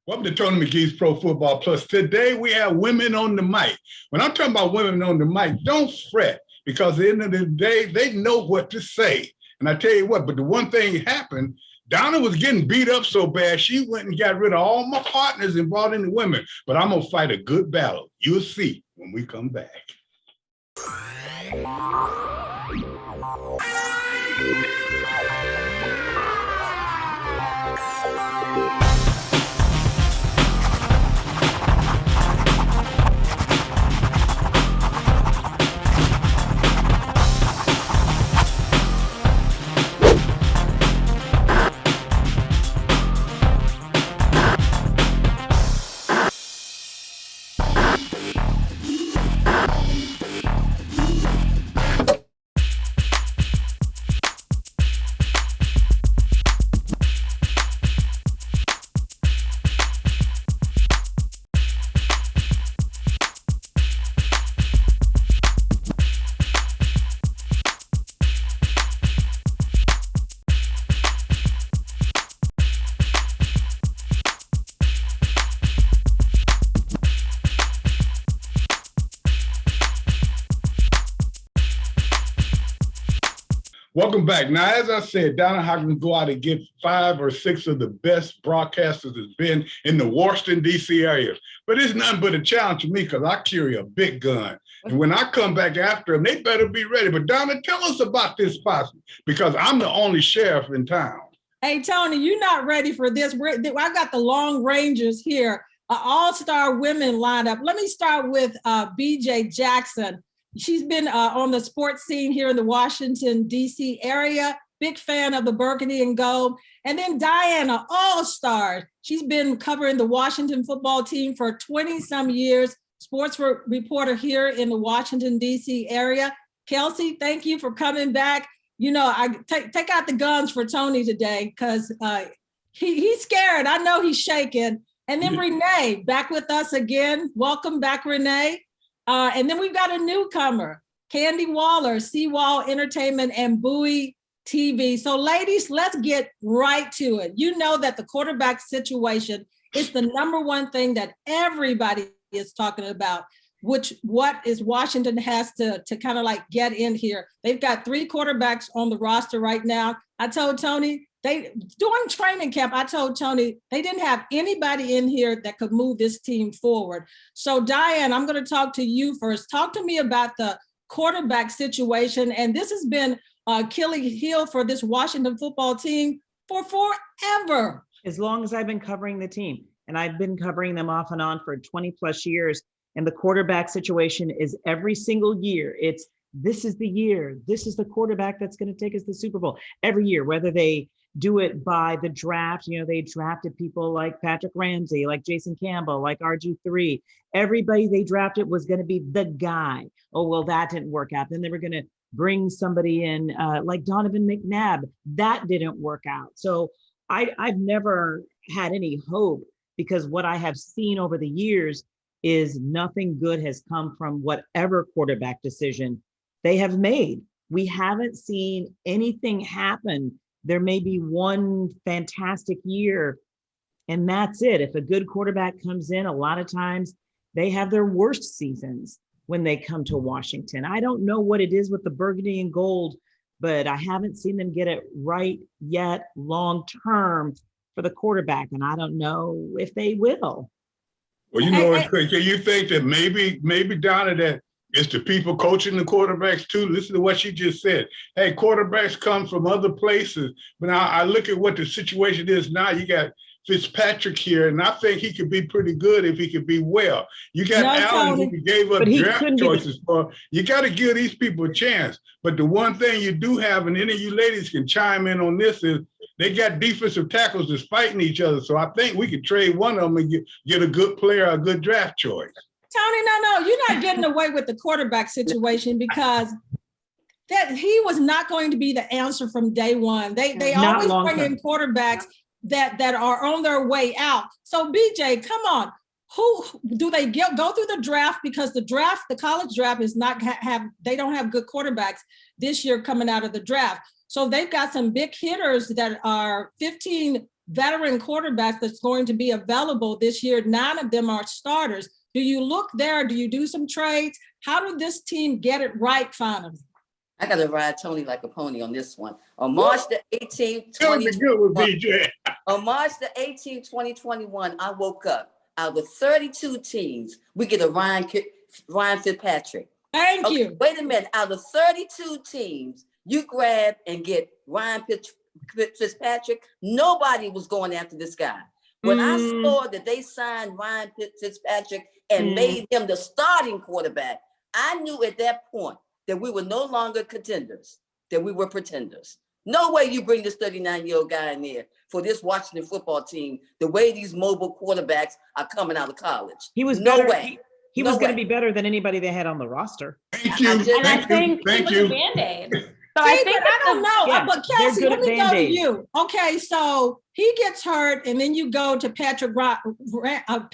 Welcome to Tony McGee's Pro Football Plus. Today we have women on the mic. When I'm talking about women on the mic, don't fret, because at the end of the day, they know what to say. And I tell you what, but the one thing happened, Donna was getting beat up so bad, she went and got rid of all my partners involved in the women. But I'm going to fight a good battle. You'll see when we come back. Welcome back. Now, as I said, Donna Hawkins go out and get 5 or 6 of the best broadcasters that's been in the Washington, D.C. area. But it's nothing but a challenge to me because I carry a big gun. And when I come back after them, they better be ready. But Donna, tell us about this posse, because I'm the only sheriff in town. Hey, Tony, you're not ready for this. I got the Long Rangers here, an all-star women lineup. Let me start with BJ Jackson. She's been on the sports scene here in the Washington, D.C. area. Big fan of the burgundy and gold. And then Diana, all-star. She's been covering the Washington football team for 20-some years. Sports reporter here in the Washington, D.C. area. Kelsey, thank you for coming back. You know, I take out the guns for Tony today because he's scared. I know he's shaking. And then Renee, back with us again. Welcome back, Renee. And then we've got a newcomer, Candy Waller, Seawall Entertainment and Bowie TV. So ladies, let's get right to it. You know that the quarterback situation is the number one thing that everybody is talking about, what is Washington has to kind of like get in here. They've got 3 quarterbacks on the roster right now. I told Tony, during training camp, I told Tony they didn't have anybody in here that could move this team forward. So Diane, I'm going to talk to you first. Talk to me about the quarterback situation. And this has been Achilles heel for this Washington football team for forever. As long as I've been covering the team, and I've been covering them off and on for 20 plus years. And the quarterback situation is every single year. This is the year. This is the quarterback that's going to take us to the Super Bowl every year, whether they do it by the draft. You know, they drafted people like Patrick Ramsey, like Jason Campbell, like RG3. Everybody they drafted was going to be the guy. Oh, well, that didn't work out. Then they were going to bring somebody in like Donovan McNabb. That didn't work out. So I've never had any hope, because what I have seen over the years is nothing good has come from whatever quarterback decision they have made. We haven't seen anything happen. There may be one fantastic year, and that's it. If a good quarterback comes in, a lot of times they have their worst seasons when they come to Washington. I don't know what it is with the burgundy and gold, but I haven't seen them get it right yet long term for the quarterback, and I don't know if they will. Well, you know, can you think that maybe Donna, that it's the people coaching the quarterbacks too? Listen to what she just said. Hey, quarterbacks come from other places, but now I look at what the situation is now. You got Fitzpatrick here, and I think he could be pretty good if he could be well. You got Allen, who gave up draft choices for. You got to give these people a chance. But the one thing you do have, and any of you ladies can chime in on this, is they got defensive tackles that's fighting each other. So I think we could trade one of them and get a good player, a good draft choice. Tony, no, you're not getting away with the quarterback situation, because that he was not going to be the answer from day one. They always bring in quarterbacks that are on their way out. So BJ, come on. Who do they go through the draft? Because the college draft is not they don't have good quarterbacks this year coming out of the draft. So they've got some big hitters that are 15 veteran quarterbacks that's going to be available this year. 9 of them are starters. Do you look there? Do you do some trades? How did this team get it right finally? I got to ride Tony like a pony on this one. On March the 18th, on March the 18th, 2021, I woke up. Out of 32 teams, we get a Ryan Fitzpatrick. Thank you. Wait a minute. Out of 32 teams, you grab and get Ryan Fitzpatrick. Nobody was going after this guy. When I saw that they signed Ryan Fitzpatrick and made him the starting quarterback, I knew at that point that we were no longer contenders, that we were pretenders. No way you bring this 39-year-old guy in there for this Washington football team, the way these mobile quarterbacks are coming out of college. He was no better. way. He was going to be better than anybody they had on the roster. Thank you. And I think Thank it was you. a Band-Aid. So I don't know, yeah, but Kelsey, let me go to Band-Aids. you. Okay, so he gets hurt, and then you go to Taylor Heineke. Right. Y'all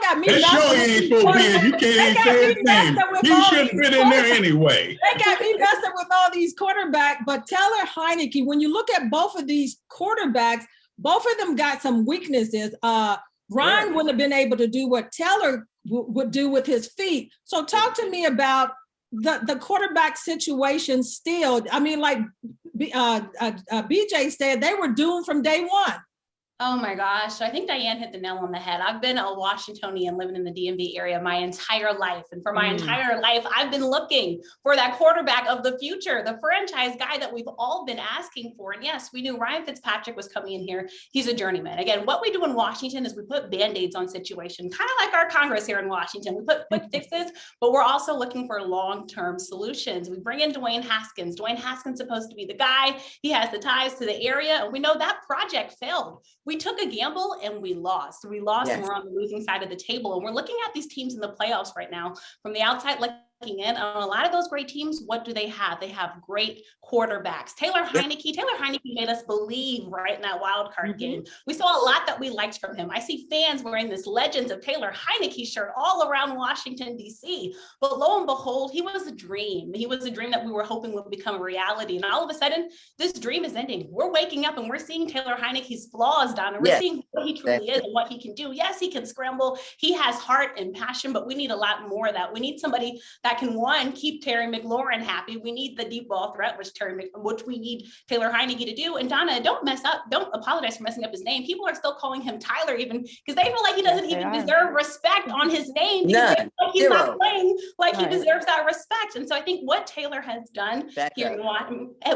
got me. That show he ain't supposed to be in. You can't even say his name. He shouldn't fit in there anyway. They got me messing with all these quarterbacks, but Taylor Heineke, when you look at both of these quarterbacks, both of them got some weaknesses. Ryan wouldn't have been able to do what Taylor would do with his feet. So talk to me about the quarterback situation still. I mean, like BJ said, they were doomed from day one. Oh my gosh. I think Diane hit the nail on the head. I've been a Washingtonian living in the DMV area my entire life. And for my entire life, I've been looking for that quarterback of the future, the franchise guy that we've all been asking for. And yes, we knew Ryan Fitzpatrick was coming in here. He's a journeyman. Again, what we do in Washington is we put Band-Aids on situations, kind of like our Congress here in Washington. We put quick fixes, but we're also looking for long-term solutions. We bring in Dwayne Haskins. Dwayne Haskins is supposed to be the guy. He has the ties to the area. And we know that project failed. We took a gamble and we lost. And we're on the losing side of the table. And we're looking at these teams in the playoffs right now from the outside looking in. On a lot of those great teams, what do they have? They have great quarterbacks. Taylor Heineke made us believe right in that wild card game. We saw a lot that we liked from him. I see fans wearing this Legends of Taylor Heineke shirt all around Washington, D.C. But lo and behold, he was a dream. He was a dream that we were hoping would become a reality. And all of a sudden, this dream is ending. We're waking up and we're seeing Taylor Heineke's flaws down, and we're seeing what he truly is and what he can do. Yes, he can scramble. He has heart and passion, but we need a lot more of that. We need somebody that can, one, keep Terry McLaurin happy. We need the deep ball threat, which we need Taylor Heineke to do. And Donna, don't apologize for messing up his name. People are still calling him Tyler even because they feel like he doesn't even deserve respect on his name. Because they feel like he's not playing like he deserves that respect. And so I think what Taylor has done here in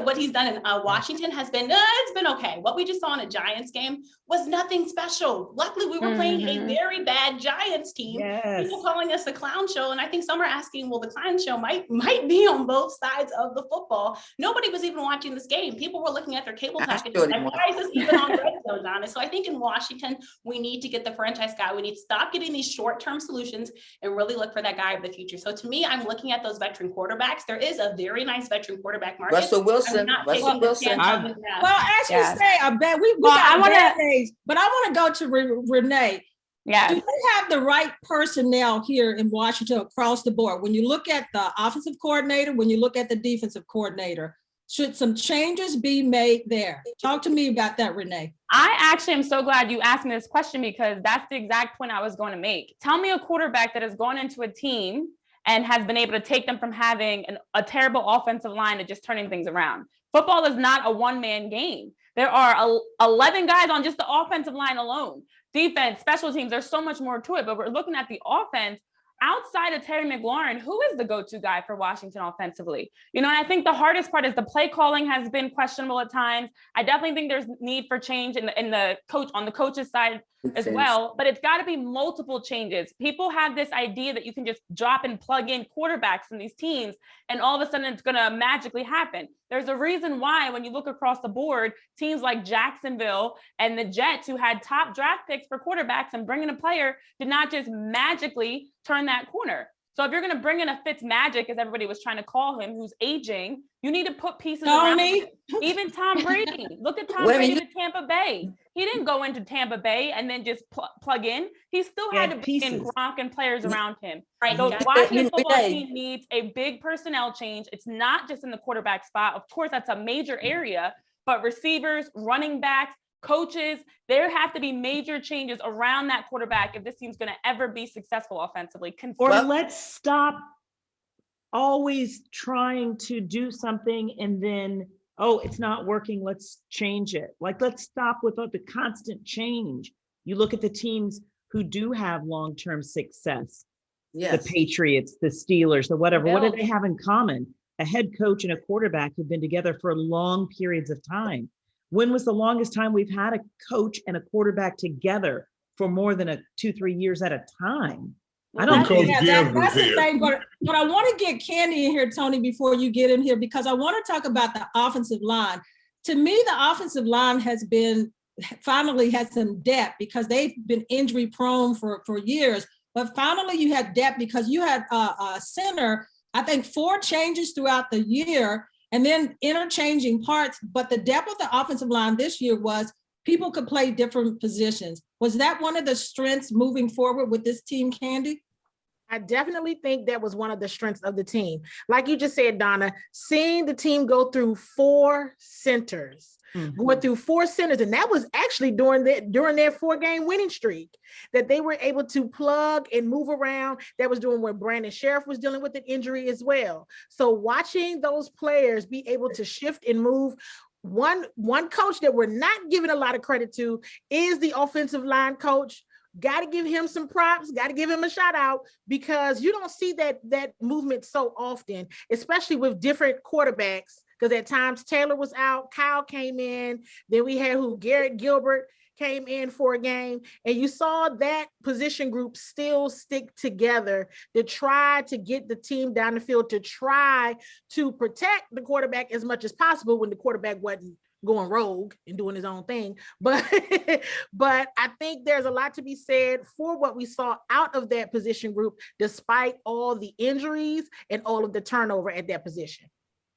what he's done in Washington has been, it's been okay. What we just saw in a Giants game was nothing special. Luckily, we were playing a very bad Giants team. Yes. People calling us a clown show. And I think some are asking, well, the clown show might be on both sides of the football. Nobody was even watching this game. People were looking at their cable packages. Like, why is this even on red zone, Donna? So I think in Washington, we need to get the franchise guy. We need to stop getting these short-term solutions and really look for that guy of the future. So to me, I'm looking at those veteran quarterbacks. There is a very nice veteran quarterback market. Russell Wilson. Well, as you say, I bet we got bad days, but I want to go to Renee. Yeah. Do they have the right personnel here in Washington across the board? When you look at the offensive coordinator, when you look at the defensive coordinator, should some changes be made there? Talk to me about that, Renee. I actually am so glad you asked me this question because that's the exact point I was going to make. Tell me a quarterback that has gone into a team and has been able to take them from having a terrible offensive line to just turning things around. Football is not a one-man game. There are 11 guys on just the offensive line alone. Defense, special teams, there's so much more to it, but we're looking at the offense. Outside of Terry McLaurin, who is the go-to guy for Washington offensively? You know, and I think the hardest part is the play calling has been questionable at times. I definitely think there's need for change in the coach on the coach's side as well, but it's got to be multiple changes. People have this idea that you can just drop and plug in quarterbacks in these teams and all of a sudden it's going to magically happen. There's a reason why when you look across the board, teams like Jacksonville and the Jets, who had top draft picks for quarterbacks and bringing a player, did not just magically turn that corner. So if you're going to bring in a Fitz Magic, as everybody was trying to call him, who's aging, you need to put pieces around him. Even Tom Brady. Look at Tom Brady in Tampa Bay. He didn't go into Tampa Bay and then just plug in. He still had to bring in Gronk and players around him. Right. The Washington football team needs a big personnel change. It's not just in the quarterback spot. Of course, that's a major area, but receivers, running backs, coaches, there have to be major changes around that quarterback if this team's going to ever be successful offensively. Or let's stop always trying to do something and then, oh, it's not working, let's change it. Like, let's stop with the constant change. You look at the teams who do have long-term success, the Patriots, the Steelers, the whatever. What do they have in common? A head coach and a quarterback who've been together for long periods of time. When was the longest time we've had a coach and a quarterback together for more than 2-3 years at a time? I don't know. That's the thing, but I want to get Candy in here, Tony, before you get in here, because I want to talk about the offensive line. To me, the offensive line finally had some depth because they've been injury prone for years. But finally, you had depth because you had a center, I think 4 changes throughout the year, and then interchanging parts. But the depth of the offensive line this year was people could play different positions. Was that one of the strengths moving forward with this team, Candy? I definitely think that was one of the strengths of the team. Like you just said, Donna, seeing the team go through 4 centers, going through 4 centers, and that was actually during their 4-game winning streak that they were able to plug and move around. That was during when Brandon Sheriff was dealing with an injury as well. So watching those players be able to shift and move. One coach that we're not giving a lot of credit to is the offensive line coach. Got to give him some props, got to give him a shout out, because you don't see that movement so often, especially with different quarterbacks, because at times Taylor was out, Kyle came in, then we had Garrett Gilbert came in for a game, and you saw that position group still stick together to try to get the team down the field, to try to protect the quarterback as much as possible when the quarterback wasn't going rogue and doing his own thing. But I think there's a lot to be said for what we saw out of that position group, despite all the injuries and all of the turnover at that position.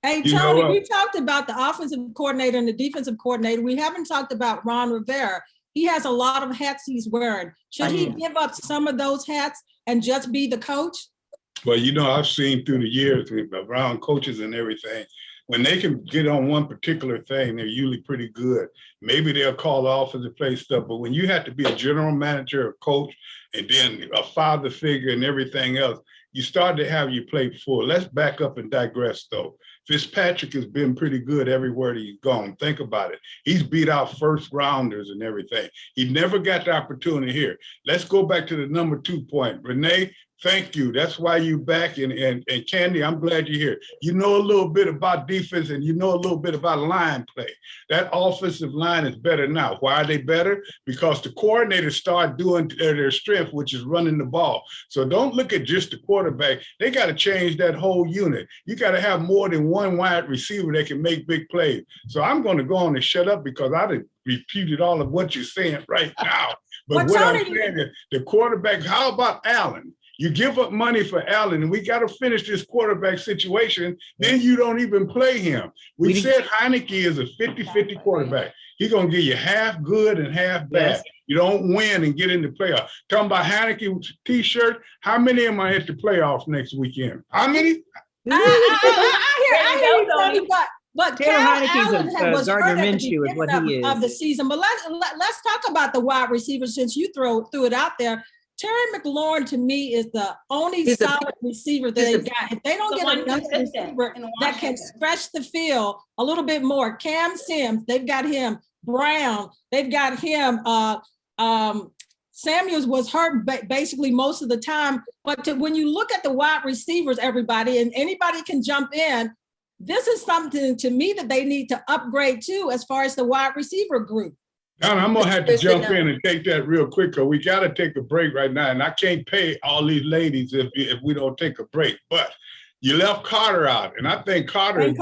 Hey, Tony, we talked about the offensive coordinator and the defensive coordinator. We haven't talked about Ron Rivera. He has a lot of hats he's wearing. Should he give up some of those hats and just be the coach? Well, I've seen through the years around coaches and everything, when they can get on one particular thing, they're usually pretty good. Maybe they'll call the offensive play stuff, but when you have to be a general manager, a coach, and then a father figure and everything else, you start to have your plate full. Let's back up and digress, though. Fitzpatrick has been pretty good everywhere he's gone. Think about it. He's beat out first rounders and everything. He never got the opportunity here. Let's go back to the number 2 point. Renee, thank you. That's why you're back. And Candy, I'm glad you're here. You know a little bit about defense and you know a little bit about line play. That offensive line is better now. Why are they better? Because the coordinators start doing their strength, which is running the ball. So don't look at just the quarterback. They got to change that whole unit. You got to have more than one wide receiver that can make big plays. So I'm going to go on and shut up because I repeated all of what you're saying right now. But what I'm saying is the quarterback, how about Allen? You give up money for Allen, and we got to finish this quarterback situation. Then you don't even play him. We said Heineke is a 50-50 quarterback. He's going to give you half good and half bad. Yes. You don't win and get in the playoffs. Talking about Heineke T-shirt, how many of them are at the playoffs next weekend? How many? I hear you, Tony, but Taylor Heineke's was Gardner Minshew is what he is. Of the season. But let's talk about the wide receivers since you threw it out there. Terry McLaurin, to me, is the only solid receiver that they've got. If they don't get another receiver that can stretch the field a little bit more, Cam Sims, they've got him. Brown, they've got him. Samuels was hurt basically most of the time. But when you look at the wide receivers, everybody, and anybody can jump in, this is something to me that they need to upgrade to as far as the wide receiver group. Now, I'm going to have to jump in and take that real quick because we got to take a break right now. And I can't pay all these ladies if we don't take a break. But, You left Carter out, and I think Carter is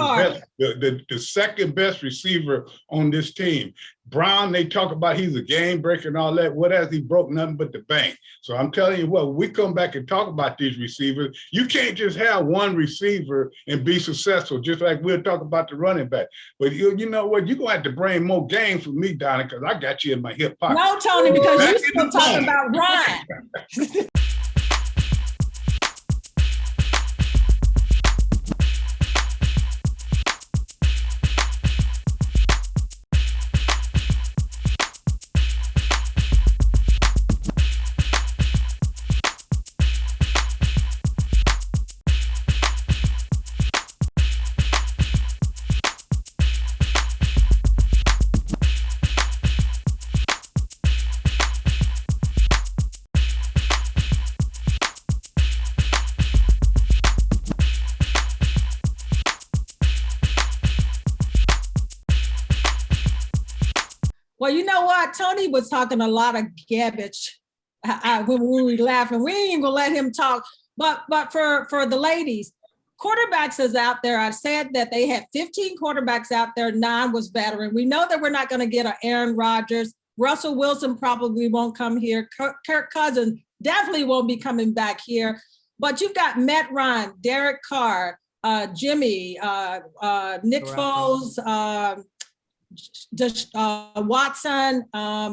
the second best receiver on this team. Brown, they talk about he's a game breaker and all that. What has he broke? Nothing but the bank. So I'm telling you what, when we come back and talk about these receivers, you can't just have one receiver and be successful, just like we'll talk about the running back. But you know what? You're going to have to bring more games for me, Donna, because I got you in my hip pocket. No, Tony, because you're still talking about Ryan. Well, you know what? Tony was talking a lot of garbage when we were laughing. We ain't even gonna let him talk. But for the ladies, quarterbacks is out there. I said that they had 15 quarterbacks out there. 9 was veteran. We know that we're not going to get an Aaron Rodgers. Russell Wilson probably won't come here. Kirk Cousins definitely won't be coming back here. But you've got Matt Ryan, Derek Carr, Jimmy, Nick Foles, Watson.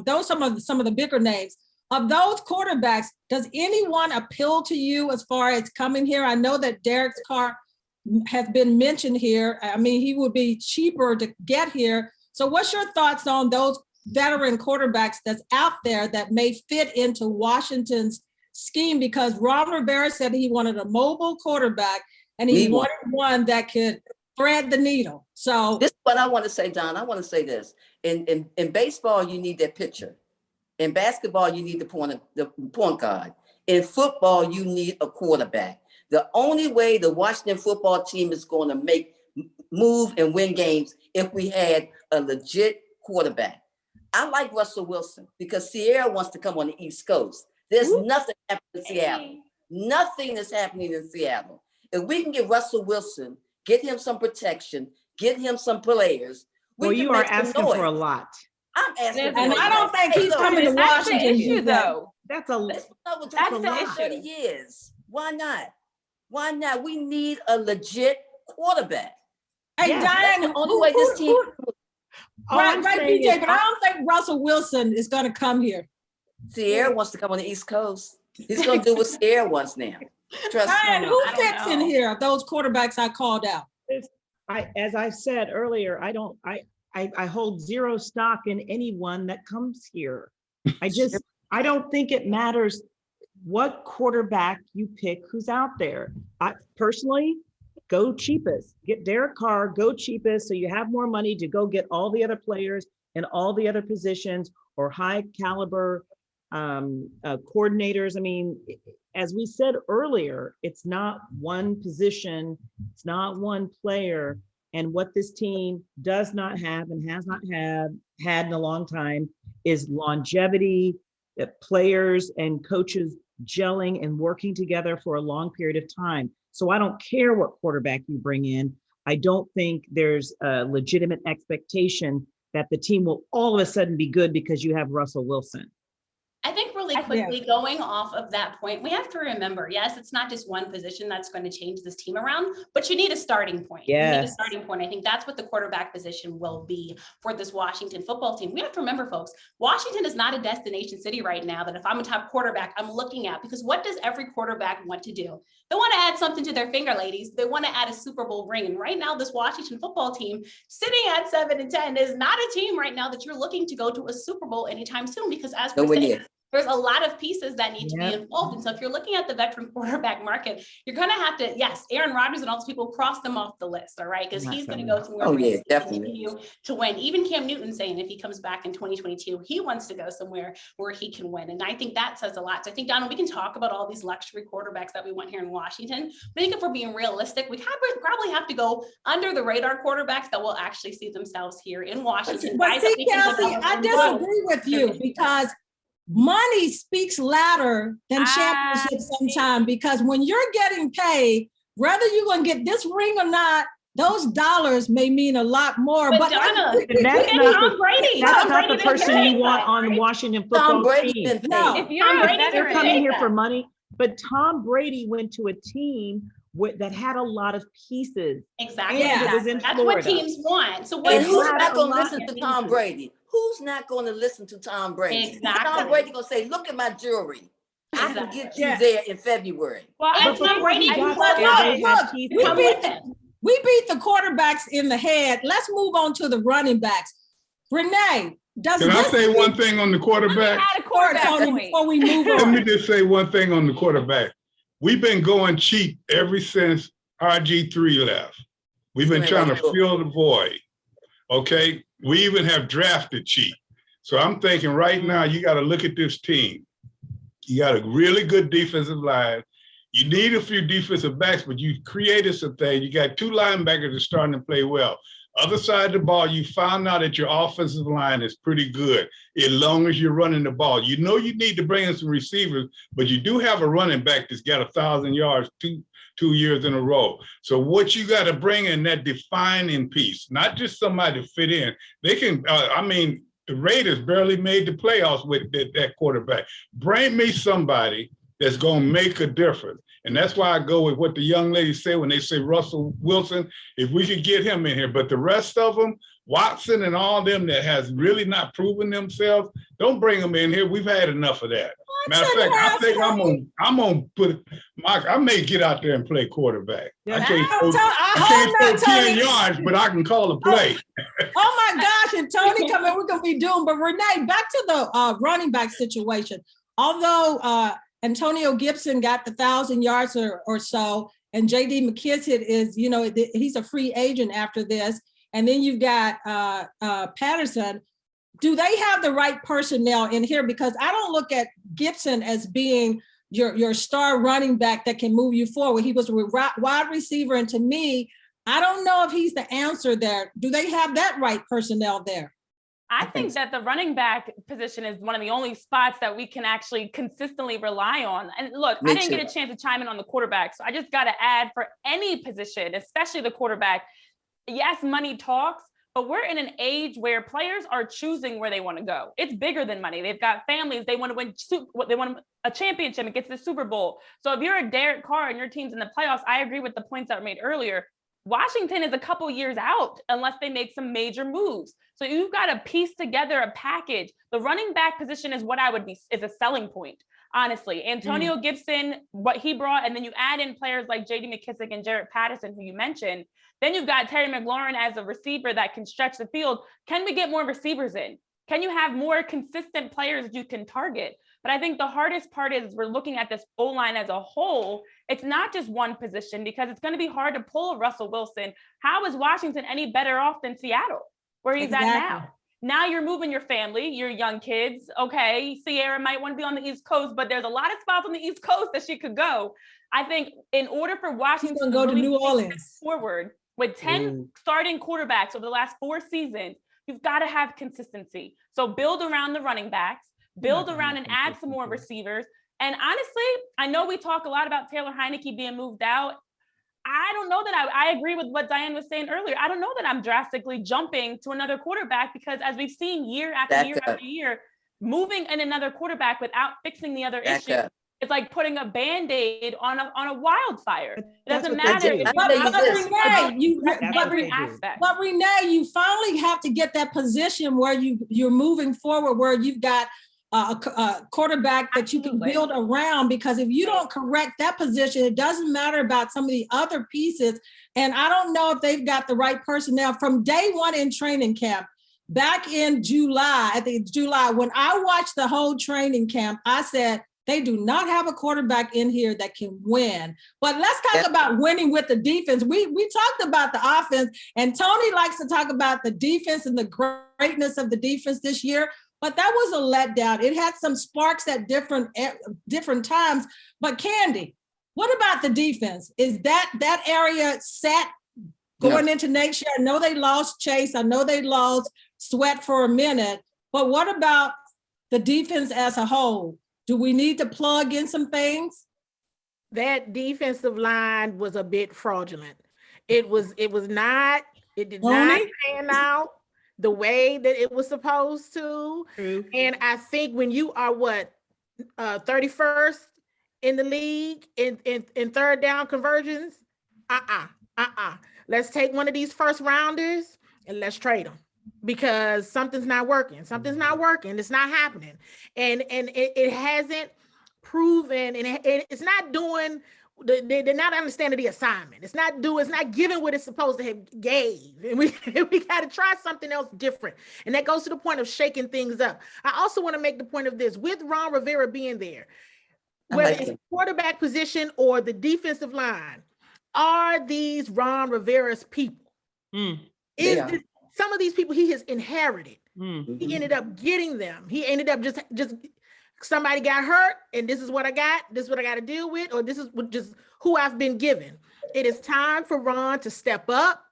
Those are some of the bigger names. Of those quarterbacks, does anyone appeal to you as far as coming here? I know that Derek Carr has been mentioned here. I mean, he would be cheaper to get here. So what's your thoughts on those veteran quarterbacks that's out there that may fit into Washington's scheme? Because Ron Rivera said he wanted a mobile quarterback and he wanted one that could thread the needle. So this is what I want to say, Don. I want to say this. In baseball, you need that pitcher. In basketball, you need the point guard. In football, you need a quarterback. The only way the Washington football team is going to move and win games if we had a legit quarterback. I like Russell Wilson because Sierra wants to come on the East Coast. There's nothing happening in Seattle. Nothing is happening in Seattle. If we can get Russell Wilson, get him some protection, get him some players. Well, you are asking for a lot. I'm asking, and I don't think he's coming to Washington. Issue, though. That's the issue. 30 years. Why not? Why not? We need a legit quarterback. Hey, Diane, the only way this team. Right, BJ, but I don't think Russell Wilson is going to come here. Sierra wants to come on the East Coast. He's going to do what Sierra wants now. Trust Diane, who fits in here of those quarterbacks I called out? As I said earlier, I hold zero stock in anyone that comes here. I don't think it matters what quarterback you pick who's out there. I personally go cheapest, get Derek Carr, go cheapest. So you have more money to go get all the other players in all the other positions or high caliber coordinators. I mean, as we said earlier, it's not one position, it's not one player. And what this team does not have and has not had in a long time is longevity, that players and coaches gelling and working together for a long period of time. So I don't care what quarterback you bring in. I don't think there's a legitimate expectation that the team will all of a sudden be good because you have Russell Wilson. I think really quickly going off of that point, we have to remember, yes, it's not just one position that's going to change this team around, but you need a starting point. Yes. You need a starting point. I think that's what the quarterback position will be for this Washington football team. We have to remember, folks, Washington is not a destination city right now that if I'm a top quarterback, I'm looking at, because what does every quarterback want to do? They want to add something to their finger, ladies. They want to add a Super Bowl ring. And right now, this Washington football team sitting at 7-10 is not a team right now that you're looking to go to a Super Bowl anytime soon, because as we're saying, there's a lot of pieces that need to be involved. And so if you're looking at the veteran quarterback market, you're going to have to, yes, Aaron Rodgers and all those people, cross them off the list, all right? Because he's going to go somewhere definitely to win. Even Cam Newton saying if he comes back in 2022, he wants to go somewhere where he can win. And I think that says a lot. So I think, Donald, we can talk about all these luxury quarterbacks that we want here in Washington. But I think if we're being realistic, we probably have to go under the radar quarterbacks that will actually see themselves here in Washington. But see, Kelsey, I disagree with you because money speaks louder than championships sometimes, because when you're getting paid whether you're going to get this ring or not, those dollars may mean a lot more. But Donna, that's not the person you want on the Washington Tom football Brady team. been paid. No. If you're They're coming here for money, but Tom Brady went to a team that had a lot of pieces. Exactly. And it was in That's Florida. what teams want. So what And who's had not a going to lot listen to of Tom pieces. Brady? Who's not going to listen to Tom Brady? Exactly. Tom Brady going to say, look at my jewelry. I can get you Yeah. there in February. Well, And I Tom Brady, He got But there, look, they had look, pieces. we come beat with him. We beat the quarterbacks in the head. Let's move on to the running backs. Renee, does Can I this say one thing on the quarterback? had a quarterback Tony, point. before we move Let me on? just say one thing on the quarterback. We've been going cheap ever since RG3 left. We've been trying to fill the void. Okay, we even have drafted cheap. So I'm thinking right now you got to look at this team. You got a really good defensive line. You need a few defensive backs, but you created some things. You got 2 linebackers that are starting to play well. Other side of the ball, you found out that your offensive line is pretty good as long as you're running the ball. You know you need to bring in some receivers, but you do have a running back that's got 1,000 yards two years in a row. So what you got to bring in that defining piece, not just somebody to fit in. They can, the Raiders barely made the playoffs with that quarterback. Bring me somebody that's going to make a difference. And that's why I go with what the young ladies say when they say Russell Wilson, if we could get him in here. But the rest of them, Watson and all them that has really not proven themselves, don't bring them in here. We've had enough of that. Matter of fact, I think I'm gonna put I may get out there and play quarterback. Yeah. I can't throw 10 yards, but I can call a play. Oh my gosh, and Tony coming, we're gonna be doomed. But Renee, back to the running back situation. Although Antonio Gibson got the 1,000 yards or so, and JD McKissick is, he's a free agent after this. And then you've got Patterson. Do they have the right personnel in here? Because I don't look at Gibson as being your star running back that can move you forward. He was a wide receiver. And to me, I don't know if he's the answer there. Do they have that right personnel there? I think that the running back position is one of the only spots that we can actually consistently rely on. And look, I didn't get a chance to chime in on the quarterback. So I just got to add, for any position, especially the quarterback, yes, money talks, but we're in an age where players are choosing where they want to go. It's bigger than money. They've got families. They want to win. They want a championship and get to the Super Bowl. So if you're a Derek Carr and your team's in the playoffs, I agree with the points that were made earlier. Washington is a couple years out unless they make some major moves. So you've got to piece together a package. The running back position is what is a selling point, honestly. Antonio Gibson, what he brought, and then you add in players like JD McKissick and Jarrett Patterson, who you mentioned. Then you've got Terry McLaurin as a receiver that can stretch the field. Can we get more receivers in? Can you have more consistent players that you can target? But I think the hardest part is we're looking at this O-line as a whole. It's not just one position, because it's going to be hard to pull a Russell Wilson. How is Washington any better off than Seattle, where he's at now? Now you're moving your family, your young kids. Okay, Sierra might want to be on the East Coast, but there's a lot of spots on the East Coast that she could go. I think in order for Washington to go to New Orleans forward with 10 starting quarterbacks over the last 4 seasons, you've got to have consistency. So build around the running backs, build around and add some more receivers. And honestly, I know we talk a lot about Taylor Heineke being moved out. I don't know that I agree with what Diane was saying earlier. I don't know that I'm drastically jumping to another quarterback, because as we've seen year after year after year, moving in another quarterback without fixing the other issue, it's like putting a Band-Aid on a wildfire. It doesn't matter. But Renee, you finally have to get that position where you're moving forward, where you've got a quarterback that you can build around, because if you don't correct that position, it doesn't matter about some of the other pieces. And I don't know if they've got the right personnel from day one in training camp. Back in July, when I watched the whole training camp, I said, they do not have a quarterback in here that can win. But let's talk about winning with the defense. We talked about the offense, and Tony likes to talk about the defense and the greatness of the defense this year. But that was a letdown. It had some sparks at different times. But Candy, what about the defense? Is that area set going into next year? I know they lost Chase. I know they lost Sweat for a minute. But what about the defense as a whole? Do we need to plug in some things? that defensive line was a bit fraudulent. It did not pan out the way that it was supposed to. True. And I think when you are 31st in the league in third down conversions, let's take one of these first rounders and let's trade them, because something's not working. It's not happening. And it hasn't proven, and it's not doing, they're not understanding the assignment. It's not giving what it's supposed to have gave. And we got to try something else different. And that goes to the point of shaking things up. I also want to make the point of this, with Ron Rivera being there, whether it's the quarterback position or the defensive line, are these Ron Rivera's people? Some of these people he has inherited. He ended up getting them. He ended up just somebody got hurt, and this is what I got. This is what I got to deal with, or this is just who I've been given. It is time for Ron to step up,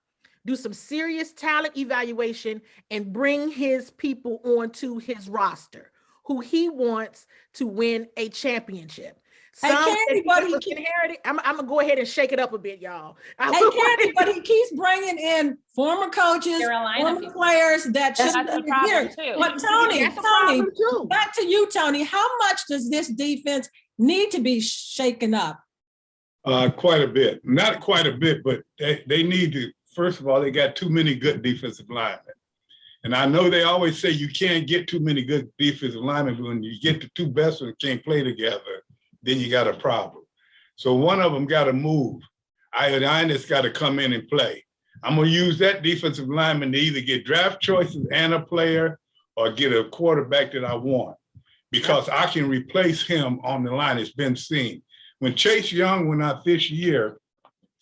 do some serious talent evaluation, and bring his people onto his roster, who he wants to win a championship. I'm gonna go ahead and shake it up a bit, y'all. Candy, but he keeps bringing in former coaches, former players that shouldn't be here. But Tony, back to you, Tony. How much does this defense need to be shaken up? Quite a bit. Not quite a bit, but they need to. First of all, they got too many good defensive linemen. And I know they always say you can't get too many good defensive linemen, but when you get the two best ones can't play together, then you got a problem. So one of them got to move. Ioannidis got to come in and play. I'm going to use that defensive lineman to either get draft choices and a player or get a quarterback that I want, because I can replace him on the line. It's been seen. When Chase Young went out this year,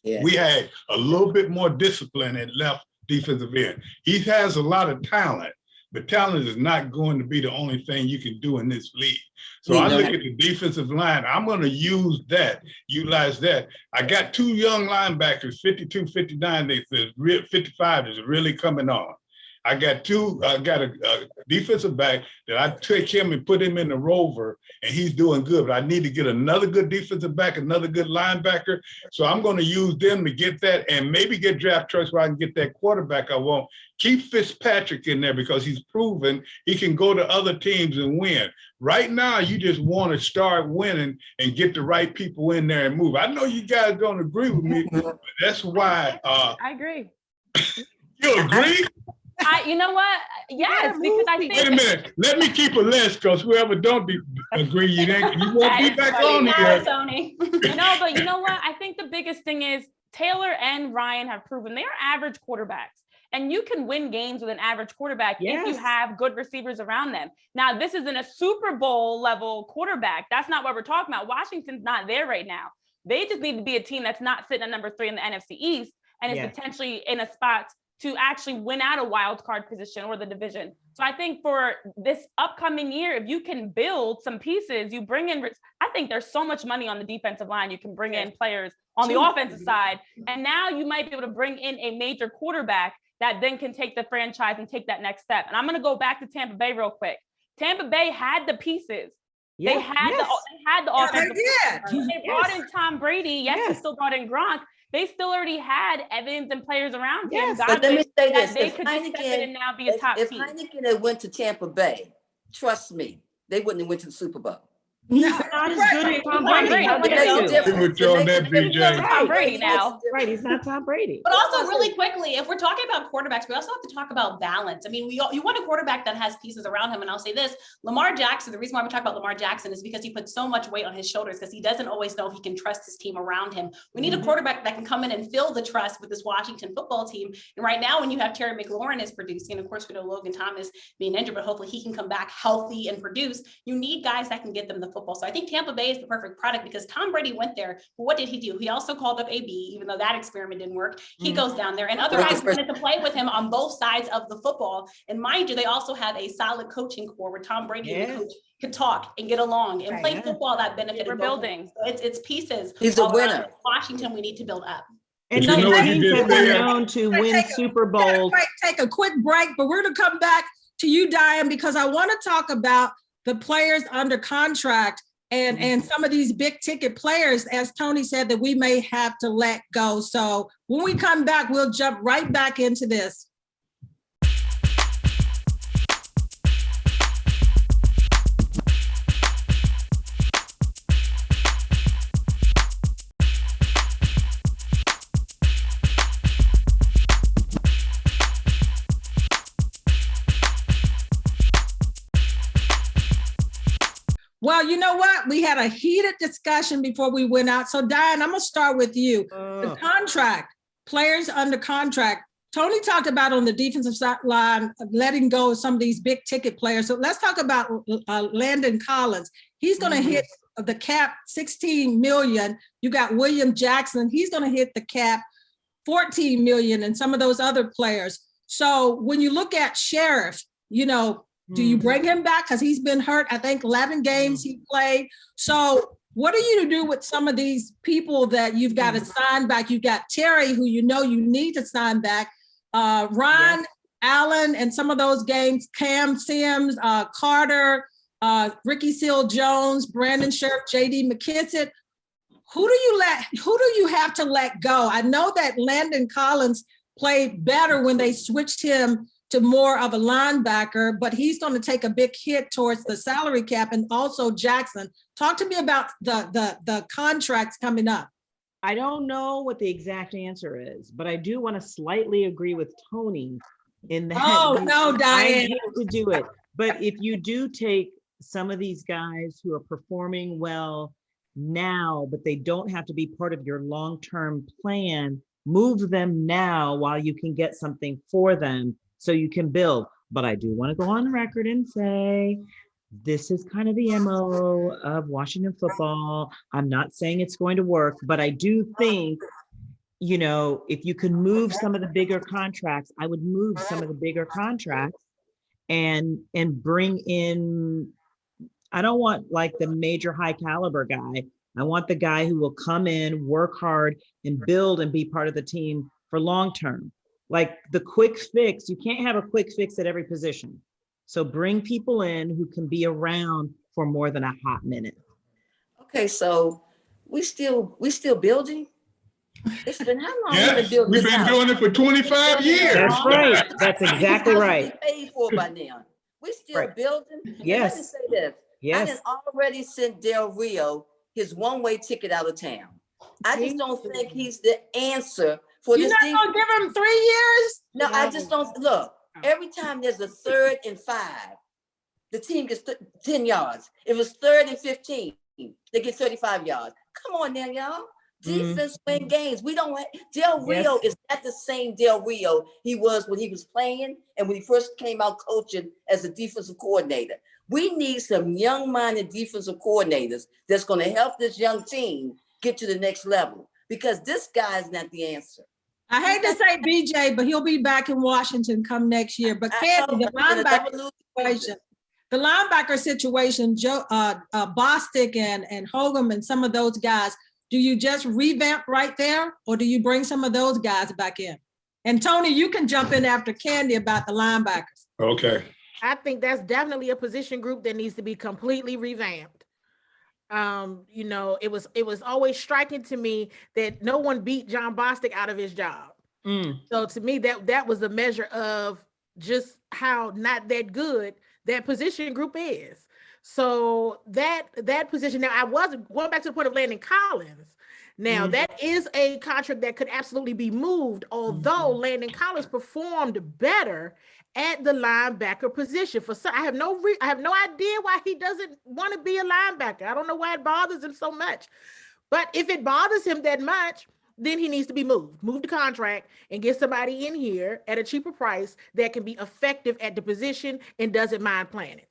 we had a little bit more discipline at left defensive end. He has a lot of talent, but talent is not going to be the only thing you can do in this league. So I look at the defensive line. I'm going to utilize that. I got two young linebackers, 52, 59. 55 is really coming on. I got a defensive back that I take him and put him in the rover, and he's doing good. But I need to get another good defensive back, another good linebacker. So I'm going to use them to get that, and maybe get draft choice where I can get that quarterback I want. Keep Fitzpatrick in there because he's proven he can go to other teams and win. Right now, you just want to start winning and get the right people in there and move. I know you guys don't agree with me, but that's why. I agree. You agree? You know what? Yes, because I think. Wait a minute. Let me keep a list, because whoever don't agree, you won't be back on here. Tony. But you know what? I think the biggest thing is Taylor and Ryan have proven they are average quarterbacks. And you can win games with an average quarterback if you have good receivers around them. Now, this isn't a Super Bowl level quarterback. That's not what we're talking about. Washington's not there right now. They just need to be a team that's not sitting at number 3 in the NFC East and is potentially in a spot to actually win out a wild card position or the division. So I think for this upcoming year, if you can build some pieces, you bring in, I think there's so much money on the defensive line. You can bring in players on the offensive side. And now you might be able to bring in a major quarterback that then can take the franchise and take that next step. And I'm going to go back to Tampa Bay real quick. Tampa Bay had the pieces. They had the offensive. They brought in Tom Brady. Yes, they still brought in Gronk. They still already had Evans and players around him. But let me say this: they could step in and now be a top team. If Heineken had went to Tampa Bay, trust me, they wouldn't have went to the Super Bowl. Not as good as Tom Brady. Tom Brady now. Right, he's not Tom Brady. But also, really quickly, if we're talking about quarterbacks, we also have to talk about balance. I mean, you want a quarterback that has pieces around him. And I'll say this: Lamar Jackson. The reason why we talk about Lamar Jackson is because he puts so much weight on his shoulders because he doesn't always know if he can trust his team around him. We need a quarterback that can come in and fill the trust with this Washington football team. And right now, when you have Terry McLaurin is producing, and of course we know Logan Thomas being injured, but hopefully he can come back healthy and produce. You need guys that can get them the football. So I think Tampa Bay is the perfect product because Tom Brady went there. But what did he do? He also called up AB, even though that experiment didn't work. He goes down there, and other guys wanted to play with him on both sides of the football. And mind you, they also have a solid coaching core where Tom Brady and the coach could talk and get along and play football that benefited. We're building. So it's pieces. He's a winner. Washington, we need to build up. And some teams have been known to win Super Bowls. Take a quick break, but we're going to come back to you, Diane, because I want to talk about the players under contract and some of these big ticket players, as Tony said, that we may have to let go. So when we come back, we'll jump right back into this. Well, you know what? We had a heated discussion before we went out. So Diane, I'm gonna start with you. The contract, players under contract. Tony talked about on the defensive line, letting go of some of these big ticket players. So let's talk about Landon Collins. He's gonna hit the cap 16 million. You got William Jackson. He's gonna hit the cap 14 million, and some of those other players. So when you look at Sheriff, you know, do you bring him back? Because he's been hurt, I think 11 games he played. So what are you to do with some of these people that you've got to sign back? You've got Terry, who you know you need to sign back. Ron Allen and some of those games, Cam Sims, Carter, Ricky Seal-Jones, Brandon Sheriff, J.D. McKissick. Who do you have to let go? I know that Landon Collins played better when they switched him to more of a linebacker, but he's going to take a big hit towards the salary cap, and also Jackson. Talk to me about the contracts coming up. I don't know what the exact answer is, but I do want to slightly agree with Tony in that. Oh, no, Diane. I hate to do it, but if you do take some of these guys who are performing well now, but they don't have to be part of your long-term plan, move them now while you can get something for them, so you can build. But I do want to go on record and say, this is kind of the MO of Washington football. I'm not saying it's going to work, but I do think, you know, if you can move some of the bigger contracts, I would move some of the bigger contracts and bring in, I don't want like the major high caliber guy. I want the guy who will come in, work hard, and build and be part of the team for long term. Like the quick fix, you can't have a quick fix at every position. So bring people in who can be around for more than a hot minute. Okay, so we still building. It's been how long? Yes, we've been doing it for 25 years. That's right. That's exactly right. Paid for by now. We still building. Yes. Let me say this. Yes. I done already sent Del Rio his one-way ticket out of town. I just don't think he's the answer for You're this. You're not gonna give him 3 years? No, I just don't. Look, every time there's a 3rd and 5, the team gets 10 yards. If it's 3rd and 15, they get 35 yards. Come on now, y'all. Defense win games. We don't. Del Rio is not the same Del Rio he was when he was playing and when he first came out coaching as a defensive coordinator. We need some young-minded defensive coordinators that's going to help this young team get to the next level, because this guy is not the answer. I hate to say BJ, but he'll be back in Washington come next year. But Candy, the linebacker situation, Joe Bostic and Hogan and some of those guys, do you just revamp right there, or do you bring some of those guys back in? And Tony, you can jump in after Candy about the linebackers. Okay. I think that's definitely a position group that needs to be completely revamped. You know, it was always striking to me that no one beat John Bostic out of his job. So to me, that was a measure of just how not that good that position group is. So that position, now I was going back to the point of Landon Collins. Now that is a contract that could absolutely be moved, although Landon Collins performed better at the linebacker position. I have no idea why he doesn't want to be a linebacker. I don't know why it bothers him so much. But if it bothers him that much, then he needs to be moved. Move the contract and get somebody in here at a cheaper price that can be effective at the position and doesn't mind playing it.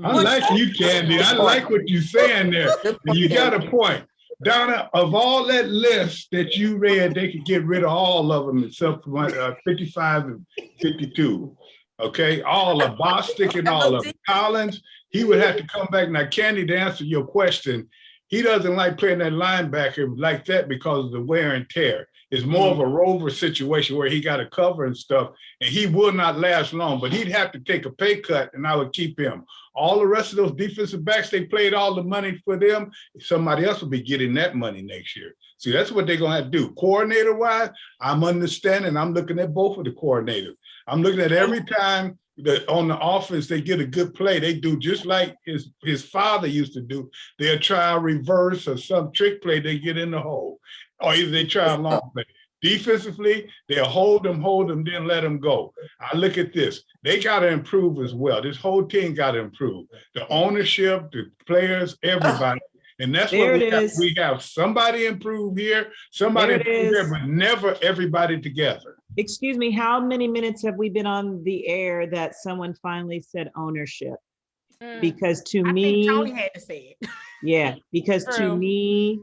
I like you, Candy. I like what you're saying there. You got a point. Donna, of all that list that you read, they could get rid of all of them except for 55 and 52. Okay, all of Bostic and all of them. Collins, he would have to come back. Now, Candy, to answer your question, He doesn't like playing that linebacker like that because of the wear and tear. It's more of a rover situation where he got to cover and stuff, and he will not last long, but he'd have to take a pay cut, and I would keep him. All the rest of those defensive backs, they played all the money for them. Somebody else will be getting that money next year. See, that's what they're going to have to do. Coordinator-wise, I'm understanding. I'm looking at both of the coordinators. I'm looking at every time that on the offense, they get a good play. They do just like his father used to do. They'll try a reverse or some trick play. They get in the hole, or either they try a long play. Defensively, they'll hold them, then let them go. I look at this. They got to improve as well. This whole team got to improve. The ownership, the players, everybody. And that's what we have. Somebody improve here, somebody improve here, but never everybody together. Excuse me, how many minutes have we been on the air that someone finally said ownership? Because to me, I think Tony had to say it. Yeah, because to me,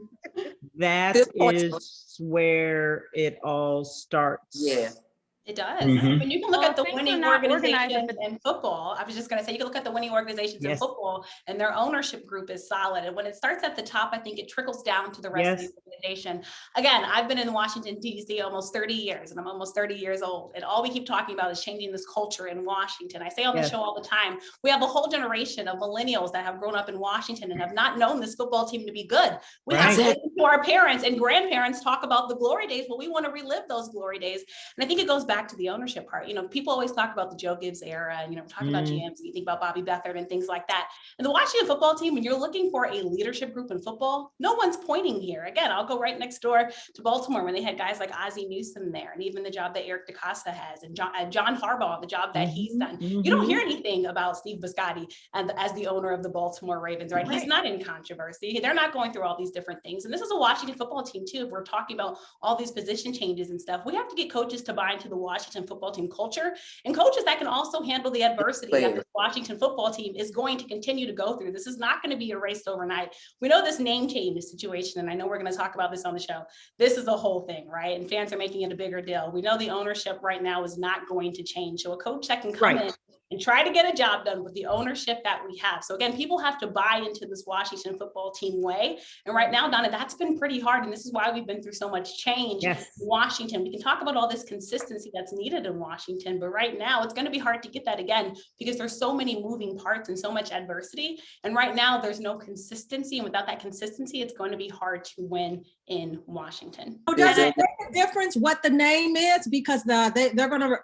that is where it all starts. Yeah. It does. I mean, you can look at the winning organizations in football. I was just going to say, you can look at the winning organizations in football, and their ownership group is solid. And when it starts at the top, I think it trickles down to the rest of the organization. Again, I've been in Washington, D.C. almost 30 years, and I'm almost 30 years old. And all we keep talking about is changing this culture in Washington. I say on the show all the time, we have a whole generation of millennials that have grown up in Washington and have not known this football team to be good. We have to listen to our parents and grandparents talk about the glory days, but we want to relive those glory days. And I think it goes back to the ownership part. You know, people always talk about the Joe Gibbs era, and, you know, talking about GMs, you think about Bobby Beathard and things like that. And the Washington football team, when you're looking for a leadership group in football, no one's pointing here. Again, I'll go right next door to Baltimore when they had guys like Ozzie Newsome there, and even the job that Eric DeCosta has, and John Harbaugh, the job that he's done. You don't hear anything about Steve Biscotti and as the owner of the Baltimore Ravens, right? He's not in controversy. They're not going through all these different things. And this is a Washington football team too. If we're talking about all these position changes and stuff, we have to get coaches to buy into the Washington football team culture, and coaches that can also handle the adversity that the Washington football team is going to continue to go through. This is not going to be erased overnight. We know this name change situation, and I know we're going to talk about this on the show. This is a whole thing, right? And fans are making it a bigger deal. We know the ownership right now is not going to change. So a coach that can come in and try to get a job done with the ownership that we have. So again, people have to buy into this Washington football team way. And right now, Donna, that's been pretty hard. And this is why we've been through so much change in Washington. We can talk about all this consistency that's needed in Washington, but right now it's going to be hard to get that again because there's so many moving parts and so much adversity. And right now there's no consistency. And without that consistency, it's going to be hard to win in Washington. So does it make a difference what the name is? Because they're going to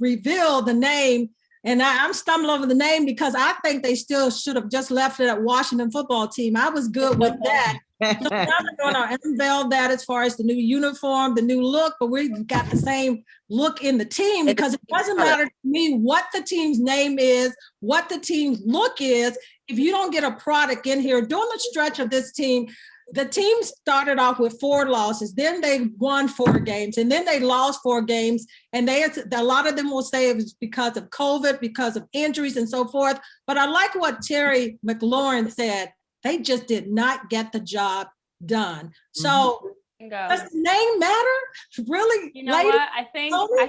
reveal the name, and I'm stumbling over the name because I think they still should have just left it at Washington football team. I was good with that. So now they're going to unveil that as far as the new uniform, the new look, but we've got the same look in the team because it doesn't matter to me what the team's name is, what the team's look is. If you don't get a product in here during the stretch of this team, the team started off with 4 losses, then they won 4 games, and then they lost 4 games. And a lot of them will say it was because of COVID, because of injuries and so forth. But I like what Terry McLaurin said. They just did not get the job done. So does the name matter? Really? You know what? I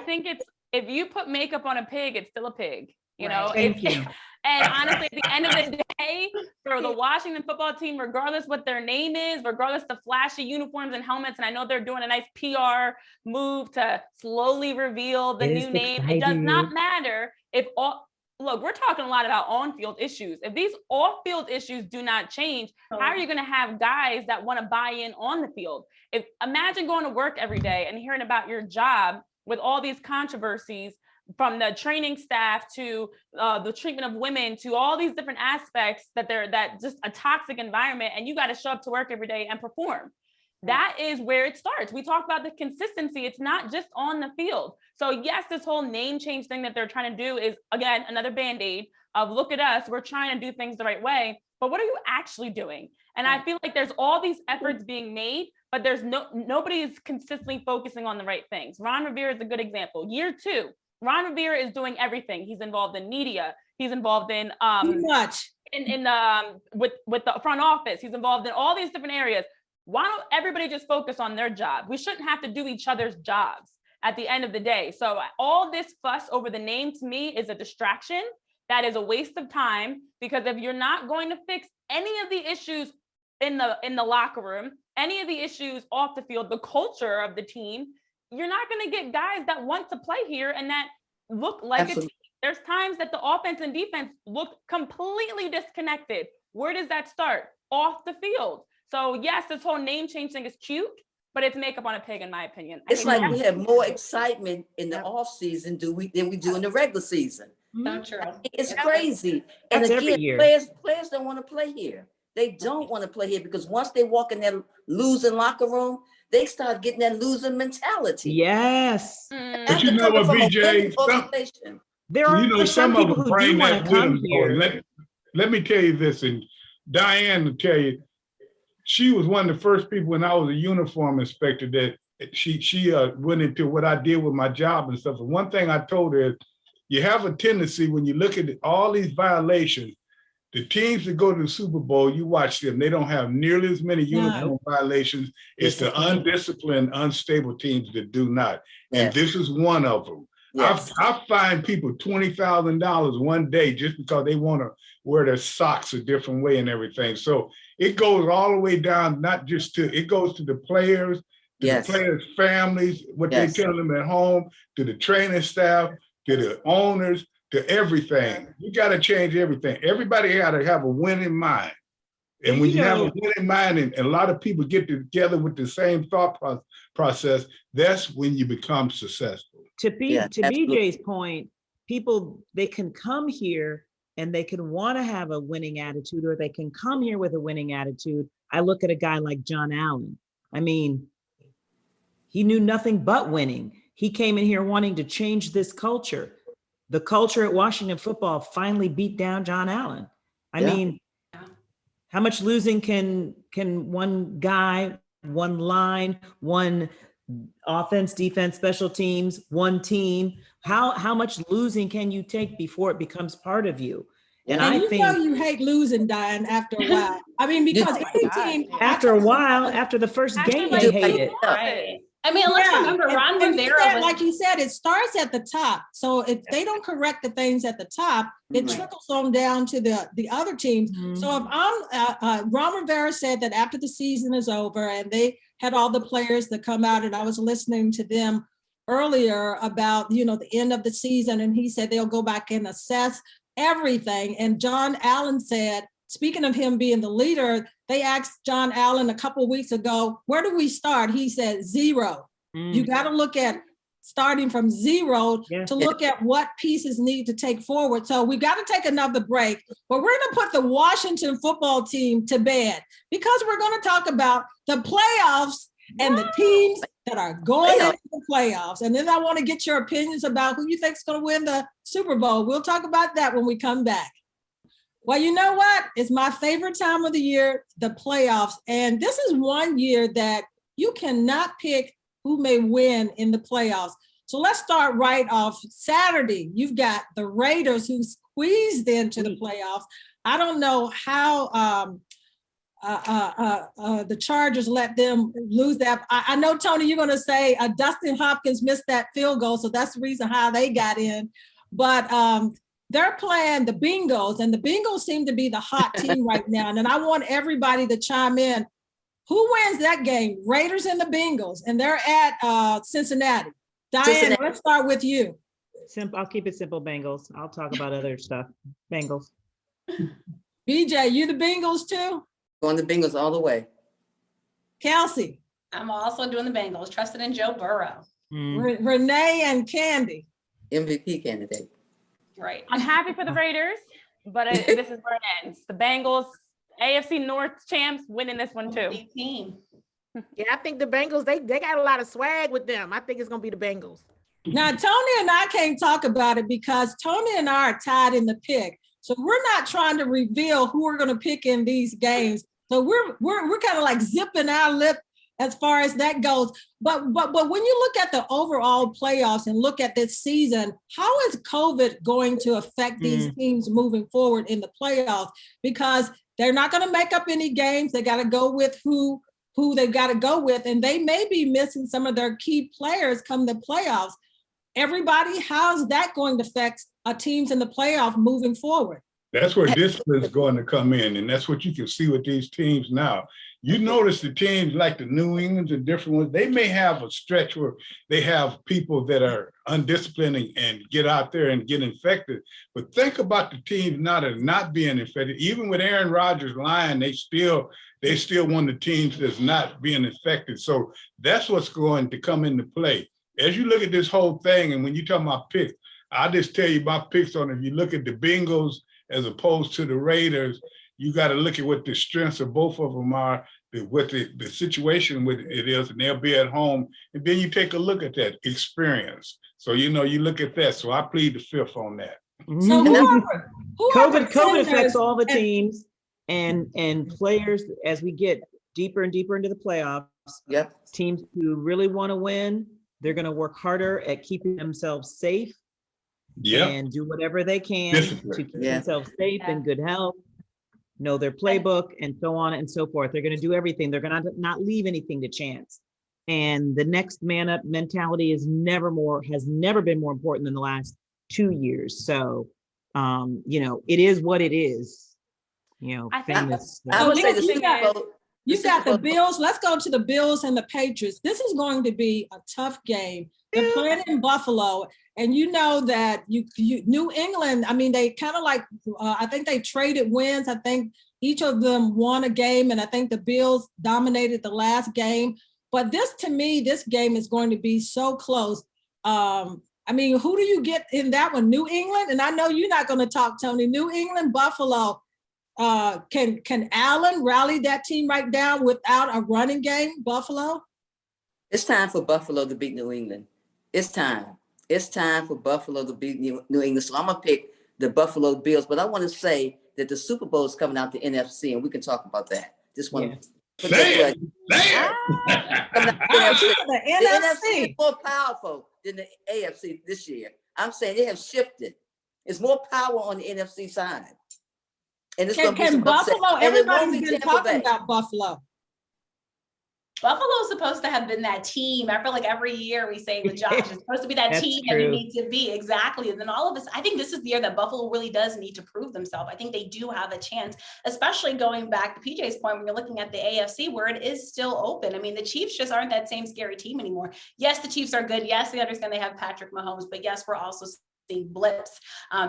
think it's, if you put makeup on a pig, it's still a pig. You know, and honestly, at the end of the day, for the Washington football team, regardless what their name is, regardless the flashy uniforms and helmets, and I know they're doing a nice PR move to slowly reveal the new name. It does not matter if look, we're talking a lot about on-field issues. If these off-field issues do not change, how are you going to have guys that want to buy in on the field? Imagine going to work every day and hearing about your job with all these controversies, from the training staff to the treatment of women to all these different aspects that just a toxic environment, and you got to show up to work every day and perform. That is where it starts. We talk about the consistency. It's not just on the field. So yes, this whole name change thing that they're trying to do is, again, another Band-Aid of look at us, we're trying to do things the right way, but what are you actually doing? And I feel like there's all these efforts being made, but there's nobody is consistently focusing on the right things. Ron Rivera is a good example. Year 2, Ron Rivera is doing everything. He's involved in media. He's involved in with the front office. He's involved in all these different areas. Why don't everybody just focus on their job? We shouldn't have to do each other's jobs at the end of the day. So all this fuss over the name to me is a distraction. that is a waste of time, because if you're not going to fix any of the issues in the locker room, any of the issues off the field, the culture of the team, you're not going to get guys that want to play here and that look like a team. There's times that the offense and defense look completely disconnected. Where does that start? Off the field. So yes, this whole name change thing is cute, but it's makeup on a pig, in my opinion. It's like we have more excitement in the off season than we do in the regular season. So true. It's crazy. And That's every again, year. players don't want to play here. They don't want to play here because once they walk in that losing locker room, they start getting that losing mentality. Yes. But you know what, BJ? There are some people who do want to come here. Let me tell you this, and Diane will tell you, she was one of the first people when I was a uniform inspector that she went into what I did with my job and stuff. And one thing I told her is, you have a tendency when you look at all these violations, the teams that go to the Super Bowl, you watch them, they don't have nearly as many uniform violations. It's the undisciplined, unstable teams that do not. And this is one of them. Yes. I find people $20,000 one day just because they want to wear their socks a different way and everything. So it goes all the way down, not just to, it goes to the players, to the players' families, what they tell them at home, to the training staff, to the owners, to everything. You got to change everything. Everybody got to have a winning mind. And when you have a winning mind and a lot of people get together with the same thought process, that's when you become successful. To BJ's point, people, they can come here and they can want to have a winning attitude, or they can come here with a winning attitude. I look at a guy like John Allen. I mean, he knew nothing but winning. He came in here wanting to change this culture. The culture at Washington football finally beat down John Allen. I mean, how much losing can one guy, one line, one offense, defense, special teams, one team, how much losing can you take before it becomes part of you? And I think you hate losing, Diane, after a while. I mean, because any team after a while, after the first game, they hate it. Right. I mean, let's remember Ron Rivera. Like you said, it starts at the top. So if they don't correct the things at the top, it trickles on down to the other teams. So if I'm, Ron Rivera said that after the season is over and they had all the players that come out, and I was listening to them earlier about, the end of the season, and he said they'll go back and assess everything. And John Allen said, speaking of him being the leader, they asked John Allen a couple of weeks ago, where do we start? He said 0. You got to look at starting from 0 to look at what pieces need to take forward. So we got to take another break, but we're going to put the Washington football team to bed because we're going to talk about the playoffs and the teams that are going into the playoffs. And then I want to get your opinions about who you think is going to win the Super Bowl. We'll talk about that when we come back. Well, you know what? It's my favorite time of the year, the playoffs. And this is one year that you cannot pick who may win in the playoffs. So let's start right off. Saturday, you've got the Raiders who squeezed into the playoffs. I don't know how the Chargers let them lose that. I know, Tony, you're going to say Dustin Hopkins missed that field goal, so that's the reason how they got in. But they're playing the Bengals, and the Bengals seem to be the hot team right now. And I want everybody to chime in. Who wins that game? Raiders and the Bengals, and they're at Cincinnati. Diane, let's start with you. I'll keep it simple, Bengals. I'll talk about other stuff. Bengals. BJ, you the Bengals too? Going the Bengals all the way. Kelsey. I'm also doing the Bengals, trusted in Joe Burrow. Renee and Candy. MVP candidate. Right. I'm happy for the Raiders, but this is where it ends. The Bengals, AFC North champs, winning this one too. Team. Yeah, I think the Bengals, they got a lot of swag with them. I think it's going to be the Bengals. Now, Tony and I can't talk about it because Tony and I are tied in the pick. So we're not trying to reveal who we're going to pick in these games. So we're kind of like zipping our lip as far as that goes. But when you look at the overall playoffs and look at this season, how is COVID going to affect these teams moving forward in the playoffs? Because they're not going to make up any games. They got to go with who they've got to go with, and they may be missing some of their key players come the playoffs. Everybody, how's that going to affect teams in the playoff moving forward. That's where discipline is going to come in, and that's what you can see with these teams now. You notice the teams like the New Englands and different ones, they may have a stretch where they have people that are undisciplined and get out there and get infected. But think about the teams now that are not being infected. Even with Aaron Rodgers lying, they still one of the teams that's not being infected. So that's what's going to come into play. As you look at this whole thing, and when you talk about picks, I'll just tell you my picks on it. If you look at the Bengals as opposed to the Raiders, you got to look at what the strengths of both of them are, what the situation with it is, and they'll be at home. And then you take a look at that experience. So, you look at that. So I plead the fifth on that. So COVID affects all the teams and players as we get deeper and deeper into the playoffs. Yep. Teams who really want to win, they're going to work harder at keeping themselves safe. Yeah. And do whatever they can to keep themselves safe and good health, know their playbook, and so on and so forth. They're going to do everything. They're going to not leave anything to chance. And the next man up mentality has never been more important than the last 2 years. So, it is what it is. I think I would say the Super Bowl. You got the Bills. Let's go to the Bills and the Patriots. This is going to be a tough game. They're playing in Buffalo, and you know that you New England. I mean, they kind of like I think they traded wins. I think each of them won a game, and I think the Bills dominated the last game. But this game is going to be so close. I mean, who do you get in that one? New England, and I know you're not going to talk, Tony. New England, Buffalo. Can Allen rally that team right down without a running game, Buffalo? It's time for Buffalo to beat New England. It's time. It's time for Buffalo to beat New England. So I'm going to pick the Buffalo Bills. But I want to say that the Super Bowl is coming out the NFC, and we can talk about that. Just want to put that The NFC is more powerful than the AFC this year. I'm saying they have shifted. It's more power on the NFC side. And it's can Buffalo, everybody's been talking about Buffalo. Buffalo's supposed to have been that team. I feel like every year we say with Josh, it's supposed to be that team that you need to be. Exactly. And then all of this, I think this is the year that Buffalo really does need to prove themselves. I think they do have a chance, especially going back to PJ's point, when you're looking at the AFC where it is still open. I mean, the Chiefs just aren't that same scary team anymore. Yes, the Chiefs are good. Yes, they understand they have Patrick Mahomes, but yes, we're also blips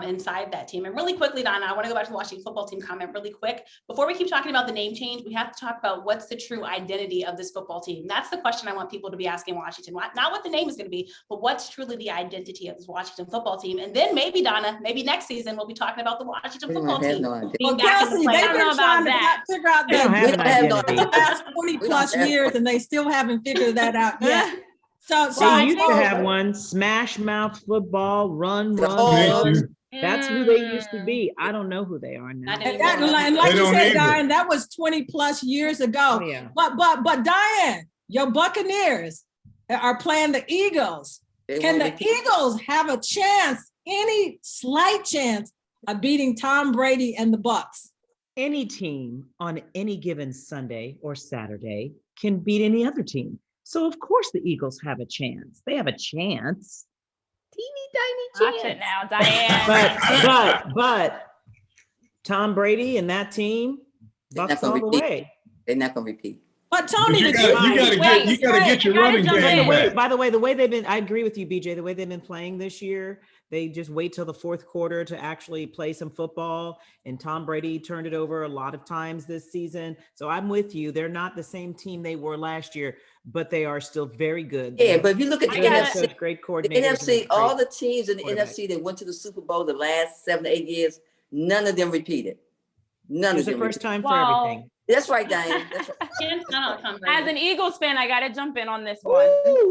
inside that team. And really quickly, Donna, I want to go back to the Washington football team comment really quick. Before we keep talking about the name change, we have to talk about what's the true identity of this football team. That's the question I want people to be asking Washington. Not what the name is going to be, but what's truly the identity of this Washington football team. And then maybe, Donna, maybe next season we'll be talking about the Washington football team. Well, Kelsey, they've been trying to figure out the last 20 plus years, and they still haven't figured that out yet. So they used to have one, smash mouth football, run. That's who they used to be. I don't know who they are now. And like you said, Diane, that was 20 plus years ago. Oh, yeah. But Diane, your Buccaneers are playing the Eagles. Can the Eagles have a chance, any slight chance, of beating Tom Brady and the Bucs? Any team on any given Sunday or Saturday can beat any other team. So of course the Eagles have a chance. They have a chance. Teeny tiny chance. Watch it now, Diane. But Tom Brady and that team, Bucs all the way. They're not going to repeat. But Tony, you gotta get your running game back. By the way, the way they've been, I agree with you, BJ, the way they've been playing this year, they just wait till the fourth quarter to actually play some football. And Tom Brady turned it over a lot of times this season. So I'm with you. They're not the same team they were last year, but they are still very good. Yeah, but if you look at the NFC, great coordinators. The NFC, all the teams in the NFC that went to the Super Bowl the last 7 to 8 years, none of them repeated. None of them. It's the first time for everything. That's right, Diane. That's right. As an Eagles fan, I got to jump in on this one.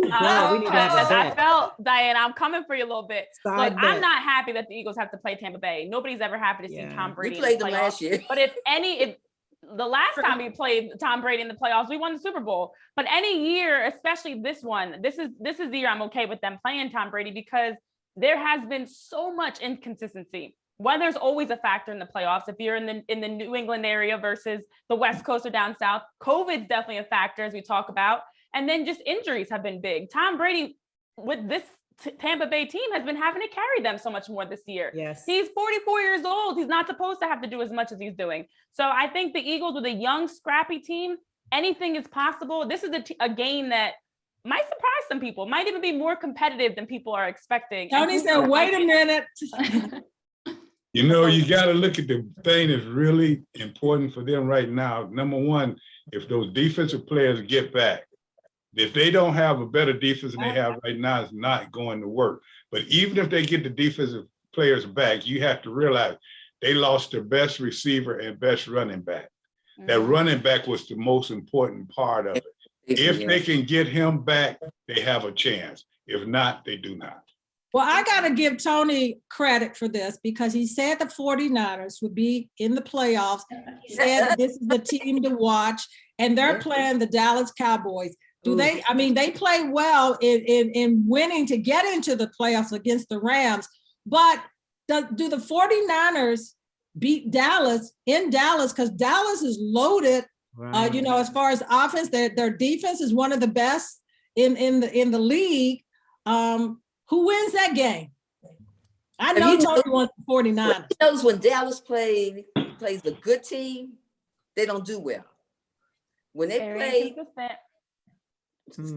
I felt, Diane, I'm coming for you a little bit. Look, I'm not happy that the Eagles have to play Tampa Bay. Nobody's ever happy to see Tom Brady. We played them last year. But if the last time we played Tom Brady in the playoffs, we won the Super Bowl. But any year, especially this one, this is the year I'm okay with them playing Tom Brady because there has been so much inconsistency. Weather's always a factor in the playoffs. If you're in the New England area versus the West Coast or down south, COVID's definitely a factor as we talk about. And then just injuries have been big. Tom Brady, with this Tampa Bay team has been having to carry them so much more this year. Yes. He's 44 years old. He's not supposed to have to do as much as he's doing. So I think the Eagles with a young, scrappy team, anything is possible. This is a game that might surprise some people, might even be more competitive than people are expecting. Tony said, wait a minute. You know, you got to look at the thing that's really important for them right now. Number one, if those defensive players get back, if they don't have a better defense than they have right now, it's not going to work. But even if they get the defensive players back, you have to realize they lost their best receiver and best running back. That running back was the most important part of it. If they can get him back, they have a chance. If not, they do not. Well, I got to give Tony credit for this because he said the 49ers would be in the playoffs. He said that this is the team to watch, and they're playing the Dallas Cowboys. Do they? I mean, they play well in winning to get into the playoffs against the Rams, but do the 49ers beat Dallas in Dallas? Because Dallas is loaded. Right. You know, as far as offense, their defense is one of the best in the league. Who wins that game? I know Tony wants the 49ers. He knows when Dallas plays a good team, they don't do well. When they play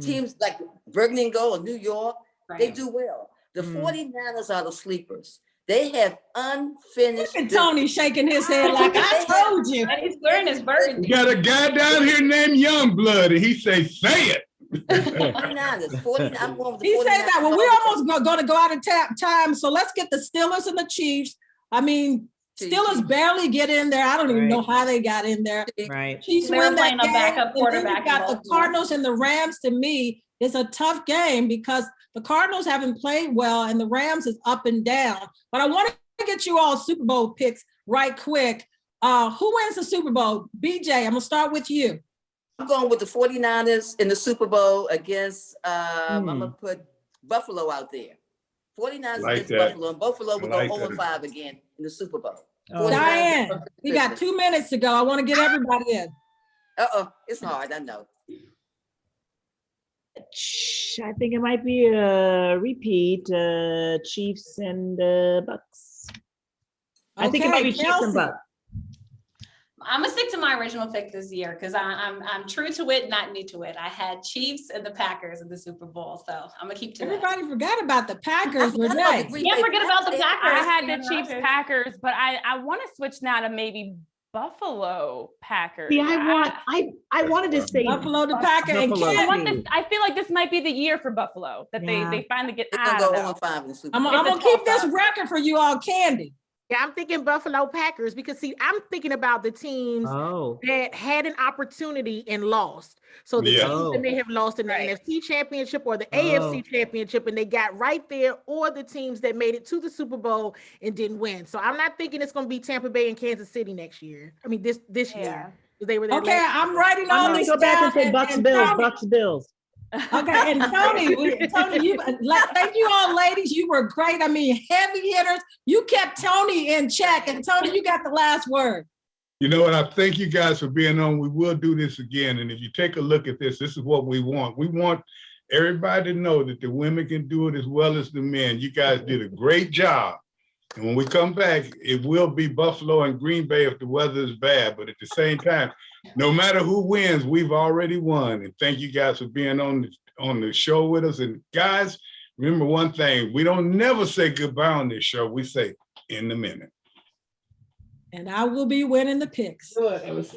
teams like Burgundy and Gold or New York, they do well. The 49ers are the sleepers. They have unfinished. Look at Tony shaking his head like I told you. And he's wearing his burgundy. You got a guy down here named Youngblood, and he say it. 49ers, 40, I'm going with the He 49ers. said that. Well, we're almost going to go out of time. So let's get the Steelers and the Chiefs. I mean, Steelers barely get in there. I don't even know how they got in there. Right. Chiefs They were win that playing a game. backup And then quarterback you got the Baltimore. Cardinals and the Rams. To me, it's a tough game because the Cardinals haven't played well and the Rams is up and down. But I want to get you all Super Bowl picks right quick. Who wins the Super Bowl? BJ, I'm going to start with you. I'm going with the 49ers in the Super Bowl against, I'm going to put Buffalo out there. 49ers Like against that. Buffalo, and Buffalo will Like go that. 0-5 again in the Super Bowl. Oh. 49ers Diane, versus we got Pittsburgh. 2 minutes to go. I want to get everybody in. It's hard, I know. I think it might be a repeat, Chiefs and Bucks. I think it might be Chiefs and Kelsey. Bucks. I'm gonna stick to my original pick this year because I'm true to it, not new to it. I had Chiefs and the Packers in the Super Bowl, so I'm gonna keep to that. Everybody forgot about the Packers, I forgot about Renee. the Green Can't Bay forget about the Packers. I had the Aaron Chiefs Rodgers. Packers, but I want to switch now to maybe Buffalo Packers. See, I wanted to say Buffalo, the Packers, and Buffalo. I want Candy. this. I feel like this might be the year for Buffalo that Yeah. they finally get. They're I going don't to know. go 0-5 in the Super I'm Bowl. gonna keep this 12-5. record for you all, Candy. Yeah, I'm thinking Buffalo Packers because see, I'm thinking about the teams Oh, that had an opportunity and lost. So the Yeah. teams that may have lost in the Right. NFC Championship or the Oh. AFC Championship and they got right there, or the teams that made it to the Super Bowl and didn't win. So I'm not thinking it's going to be Tampa Bay and Kansas City next year. I mean, this Yeah. year. They were there Okay, last I'm writing all I'm gonna this go back down. and say Bucks Bills, Bucks Bills. Okay, and Tony, you thank you all, ladies. You were great. I mean, heavy hitters. You kept Tony in check, and Tony, you got the last word. You know what? I thank you guys for being on. We will do this again. And if you take a look at this, this is what we want. We want everybody to know that the women can do it as well as the men. You guys did a great job. And when we come back, it will be Buffalo and Green Bay if the weather is bad. But at the same time, no matter who wins, we've already won. And thank you guys for being on the show with us. And guys, remember one thing, we don't never say goodbye on this show. We say in the minute. And I will be winning the picks. It was